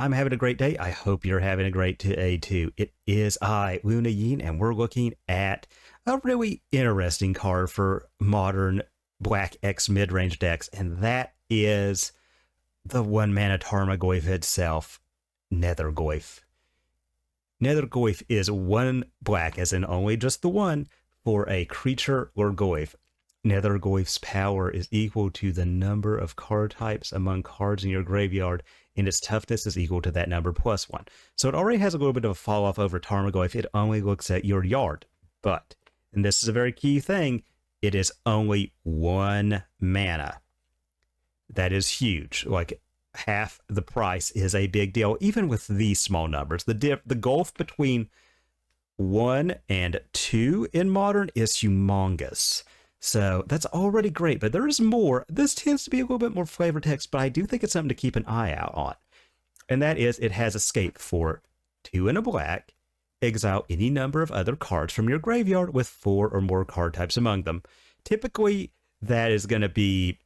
I'm having a great day. I hope you're having a great day too. It is I, Luna Yin, and we're looking at a really interesting card for modern Black X mid-range decks, and that is the one mana Tarmogoyf itself, Nethergoyf. Nethergoyf is one black, as in only just the one, for a creature or Goyf. Nethergoyf's power is equal to the number of card types among cards in your graveyard, and its toughness is equal to that number plus one. So it already has a little bit of a fall off over Tarmogoyf. It only looks at your yard. But, and this is a very key thing, it is only one mana. That is huge. Like, half the price is a big deal, even with these small numbers. The gulf between 1 and 2 in Modern is humongous. So that's already great, but there is more. This tends to be a little bit more flavor text, but I do think it's something to keep an eye out on. And that is, it has escape for 2 and a black. Exile any number of other cards from your graveyard with 4 or more card types among them. Typically, that is going to be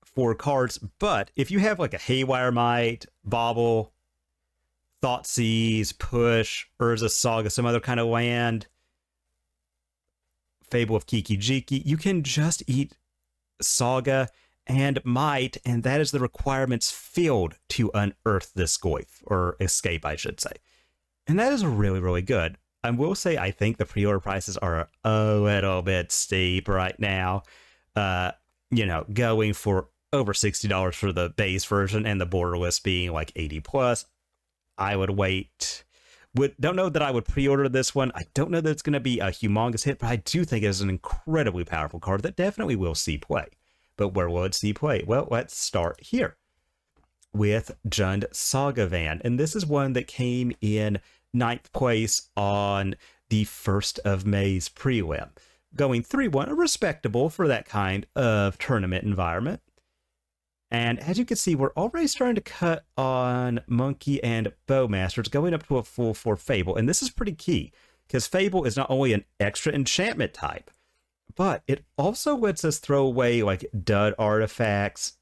4 cards, but if you have like a Haywire Might, Bauble, Thoughtseize, Push, Urza Saga, some other kind of land, Fable of Kiki-Jiki, you can just eat Saga and Might, and that is the requirements filled to unearth this Goyf, or escape, I should say. And that is really, really good. I will say I think the pre-order prices are a little bit steep right now. You know, going for over $60 for the base version and the borderless being like 80 plus. I would wait. Don't know that I would pre-order this one. I don't know that it's going to be a humongous hit, but I do think it is an incredibly powerful card that definitely will see play. But where will it see play? Well, let's start here with Jund Sagavan. And this is one that came in 9th place on the 1st of May's prelim. Going 3-1, respectable for that kind of tournament environment. And as you can see, we're already starting to cut on Monkey and Bowmasters, going up to a full for Fable. And this is pretty key, because Fable is not only an extra enchantment type, but it also lets us throw away like dud artifacts,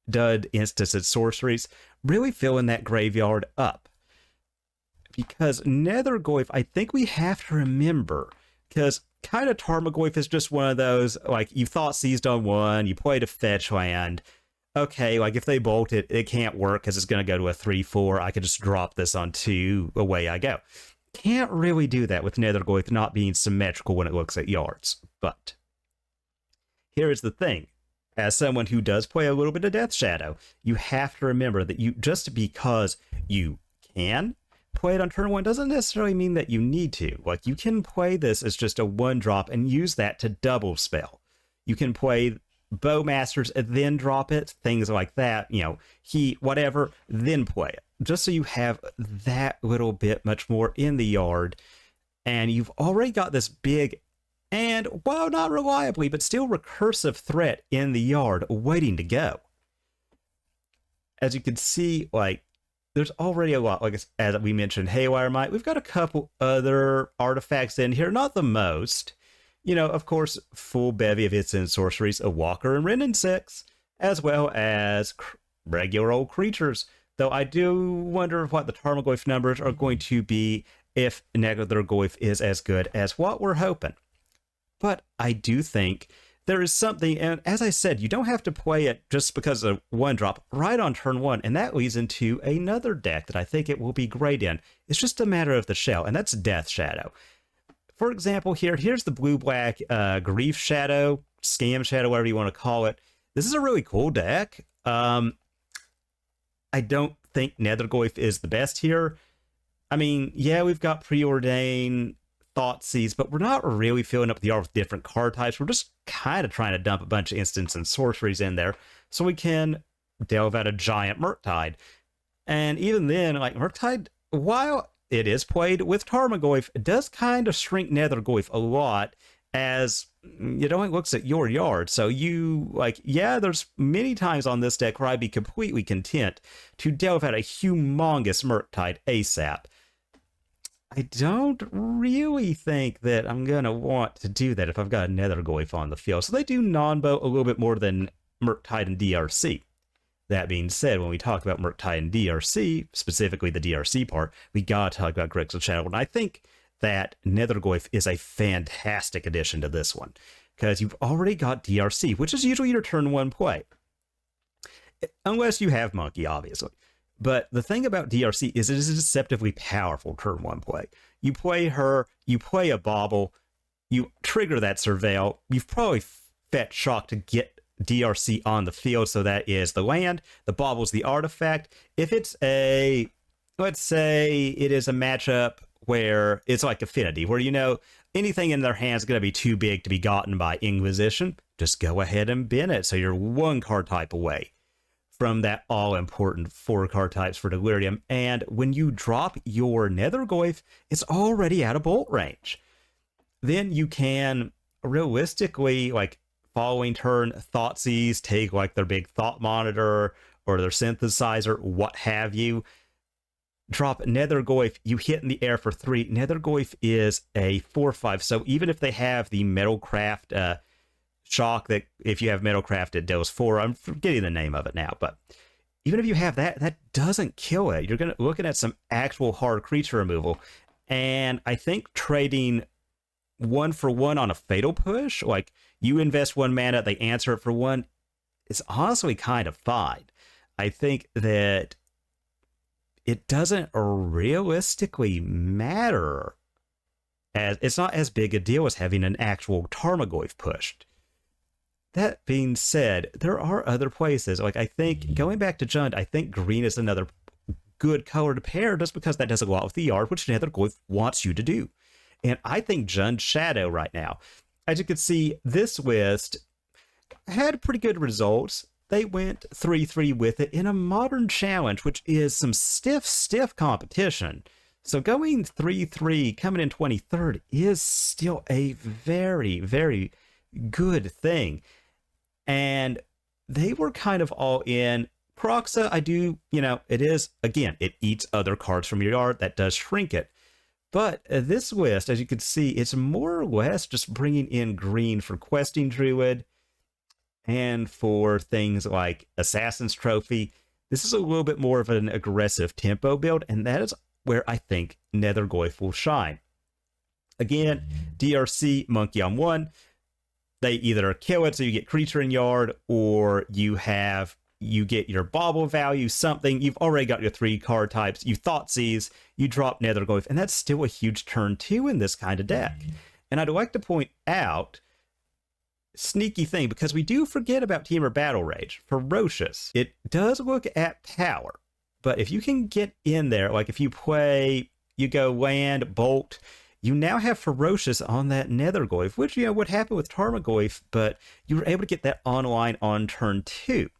dud instances, sorceries, really filling that graveyard up. Because Nethergoyf, I think we have to remember, because kind of Tarmogoyf is just one of those, like, you thought seized on one, you played a fetch land. Okay, like if they bolt it, it can't work because it's going to go to a 3-4. I could just drop this on 2, away I go. Can't really do that with Nethergoyf not being symmetrical when it looks at yards. But here is the thing. As someone who does play a little bit of Death Shadow, you have to remember that you just because you can play it on turn 1 doesn't necessarily mean that you need to. Like, you can play this as just a 1-drop and use that to double spell. You can play Bowmasters and then drop it, things like that, you know, heat, whatever, then play it. Just so you have that little bit much more in the yard, and you've already got this big and, while not reliably, but still recursive threat in the yard waiting to go. As you can see, like, there's already a lot, like as we mentioned, Haywire Might. We've got a couple other artifacts in here, not the most. You know, of course, full bevy of hits and sorceries, a Walker and Wren insects, as well as regular old creatures. Though I do wonder what the Tarmogoyf numbers are going to be if Nethergoyf is as good as what we're hoping. But I do think there is something, and as I said, you don't have to play it just because of 1-drop right on turn 1, and that leads into another deck that I think it will be great in. It's just a matter of the shell, and that's Death Shadow. For example, here's the blue-black Grief Shadow, Scam Shadow, whatever you want to call it. This is a really cool deck. I don't think Nethergoyf is the best here. I mean, yeah, we've got Preordain, Thoughtseize, but we're not really filling up the yard with different card types. We're just kind of trying to dump a bunch of instants and sorceries in there so we can delve out a giant Murktide. And even then, like, Murktide, while it is played with Tarmogoyf, it does kind of shrink Nethergoyf a lot, as it only looks at your yard. So you, like, yeah, there's many times on this deck where I'd be completely content to delve out a humongous Murktide ASAP. I don't really think that I'm going to want to do that if I've got a Nethergoyf on the field. So they do non-bow a little bit more than Murktide and DRC. That being said, when we talk about Murktide and DRC, specifically the DRC part, we gotta talk about Grixis Shadow. And I think that Nethergoyf is a fantastic addition to this one, because you've already got DRC, which is usually your turn 1 play. Unless you have Monkey, obviously. But the thing about DRC is it is a deceptively powerful turn 1 play. You play her, you play a Bauble, you trigger that Surveil, you've probably fetched Shock to get DRC on the field, so that is the land, the Bauble's the artifact. If it's a, let's say it is a matchup where it's like Affinity, where you know anything in their hands is going to be too big to be gotten by Inquisition, just go ahead and bin it, so you're 1 card type away from that all-important 4 card types for Delirium. And when you drop your Nethergoyf, it's already out of bolt range. Then you can realistically, like, following turn, Thoughtseize, take like their big Thought Monitor or their Synthesizer, what have you. Drop Nethergoyf, you hit in the air for 3. Nethergoyf is a 4/5, so even if they have the Metalcraft Shock, that if you have Metalcraft it deals 4, I'm forgetting the name of it now, but even if you have that, that doesn't kill it. You're looking at some actual hard creature removal, and I think trading 1 for 1 on a Fatal Push, like you invest 1 mana, they answer it for 1, is honestly kind of fine. I think that it doesn't realistically matter, as it's not as big a deal as having an actual Tarmogoyf pushed. That being said, there are other places. Like, I think, going back to Jund, I think green is another good color to pair, just because that does a lot with the yard, which Nethergoyf wants you to do. And I think Jund Shadow right now, as you can see, this list had pretty good results. They went 3-3 with it in a modern challenge, which is some stiff competition. So going 3-3, coming in 23rd, is still a very, very good thing. And they were kind of all in. Proxa, I do, it is, again, it eats other cards from your yard. That does shrink it. But this list, as you can see, it's more or less just bringing in green for Questing Druid and for things like Assassin's Trophy. This is a little bit more of an aggressive tempo build, and that is where I think Nethergoyf will shine. Again, DRC, Monkey on 1. They either kill it so you get creature in yard, or you get your Bauble value, something. You've already got your 3 card types. You Thoughtseize, you drop Nethergoyf, and that's still a huge turn 2 in this kind of deck. And I'd like to point out, sneaky thing, because we do forget about Temur Battle Rage, Ferocious. It does look at power, but if you can get in there, like if you go land, bolt, you now have Ferocious on that Nethergoyf, which, would happen with Tarmogoyf, but you were able to get that online on turn 2.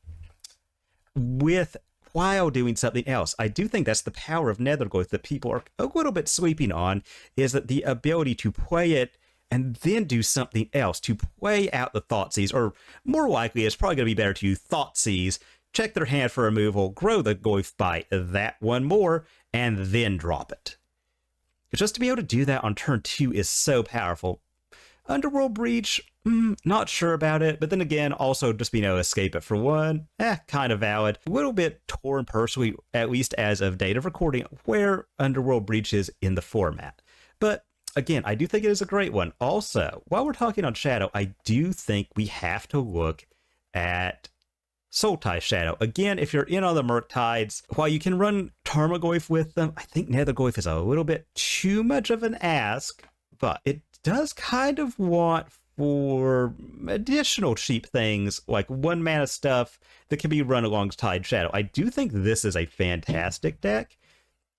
While doing something else. I do think that's the power of Nethergoyf that people are a little bit sleeping on, is that the ability to play it and then do something else, to play out the Thoughtseize, or more likely, it's probably going to be better to Thoughtseize, check their hand for removal, grow the Goyf by that 1 more, and then drop it. Just to be able to do that on turn 2 is so powerful. Underworld Breach, not sure about it, but then again, also just being able to escape it for 1, kind of valid. A little bit torn personally, at least as of date of recording, where Underworld Breach is in the format. But again, I do think it is a great one. Also, while we're talking on Shadow, I do think we have to look at Sultai Shadow. Again, if you're in on the Murktides, while you can run Tarmogoyf with them, I think Nethergoyf is a little bit too much of an ask, but it does kind of want for additional cheap things like 1 mana stuff that can be run alongside Shadow. I do think this is a fantastic deck.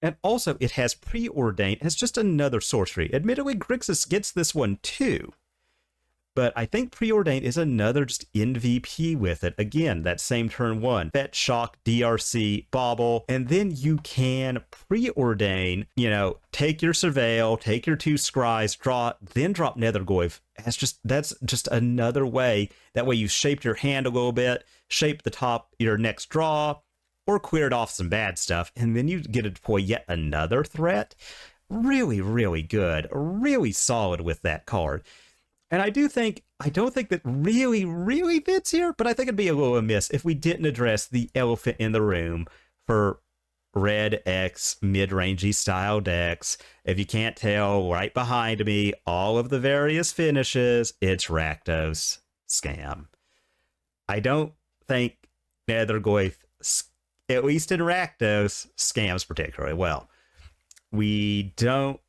And also, it has Preordained as just another sorcery. Admittedly, Grixis gets this one too, but I think Preordained is another just MVP with it. Again, that same turn 1. Fetch, Shock, DRC, Bauble, and then you can Preordain, take your Surveil, take your 2 Scries, draw, then drop Nethergoyf. That's just another way. That way you shaped your hand a little bit, shape the top, your next draw, or cleared off some bad stuff, and then you get to deploy yet another threat. Really, really good. Really solid with that card. And I don't think that really fits here, but I think it'd be a little amiss if we didn't address the elephant in the room for Red X mid-rangey style decks. If you can't tell, right behind me, all of the various finishes, it's Rakdos scam. I don't think Nethergoyf, at least in Rakdos, scams particularly well. We do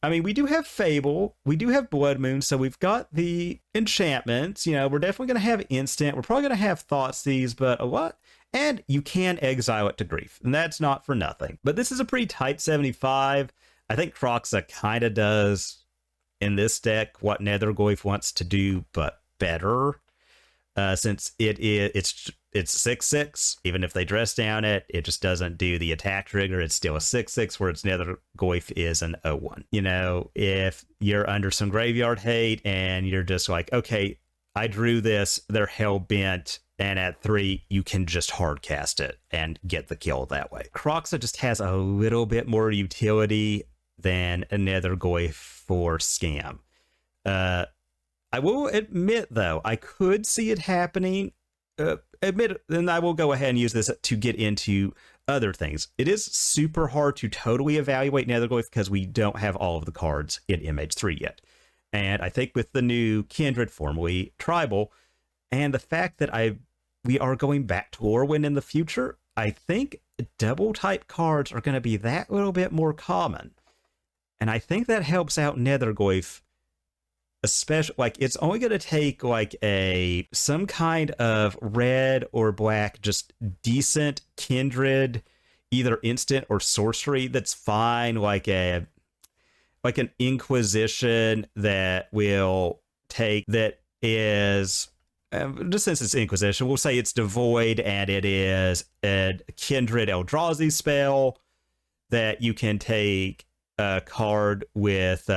have Fable, we do have Blood Moon, so we've got the enchantments. You know, we're definitely going to have instant, we're probably going to have Thoughtseize, but a lot. And you can exile it to Grief, and that's not for nothing. But this is a pretty tight 75. I think Kroxa kind of does in this deck what Nethergoyf wants to do, but better. Since it's 6/6, even if they dress down it just doesn't do the attack trigger. It's still a 6/6, where its Nethergoyf is an 0/1. You know, if you're under some graveyard hate and you're just like, okay, I drew this, they're hell bent, and at 3 you can just hard cast it and get the kill that way. Kroxa just has a little bit more utility than a Nethergoyf for scam. I will admit, though, I could see it happening. And I will go ahead and use this to get into other things. It is super hard to totally evaluate Nethergoyf because we don't have all of the cards in MH3 yet. And I think with the new Kindred, formerly Tribal, and the fact that we are going back to Lorwyn in the future, I think double type cards are going to be that little bit more common. And I think that helps out Nethergoyf. Especially, like, it's only going to take like some kind of red or black, just decent Kindred, either instant or sorcery that's fine, like an Inquisition that will take, that is, just since it's Inquisition, we'll say it's devoid and it is a Kindred Eldrazi spell that you can take a card with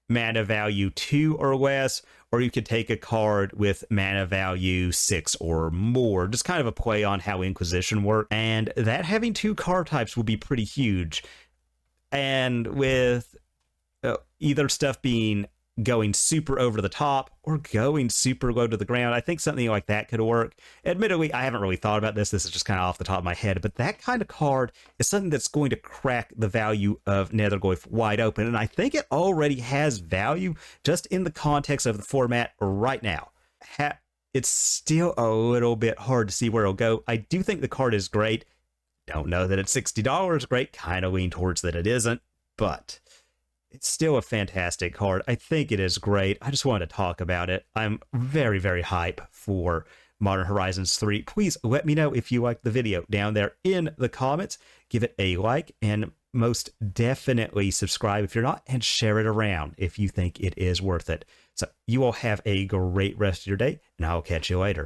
mana value 2 or less, or you could take a card with mana value 6 or more. Just kind of a play on how Inquisition works. And that having 2 card types will be pretty huge. And with either stuff going super over the top or going super low to the ground, I think something like that could work. Admittedly, I haven't really thought about this. This is just kind of off the top of my head, but that kind of card is something that's going to crack the value of Nethergoyf wide open. And I think it already has value just in the context of the format right now. It's still a little bit hard to see where it'll go. I do think the card is great. Don't know that it's $60 great. Kind of lean towards that it isn't, but it's still a fantastic card. I think it is great. I just wanted to talk about it. I'm very, very hype for Modern Horizons 3. Please let me know if you liked the video down there in the comments. Give it a like, and most definitely subscribe if you're not, and share it around if you think it is worth it. So you all have a great rest of your day, and I'll catch you later.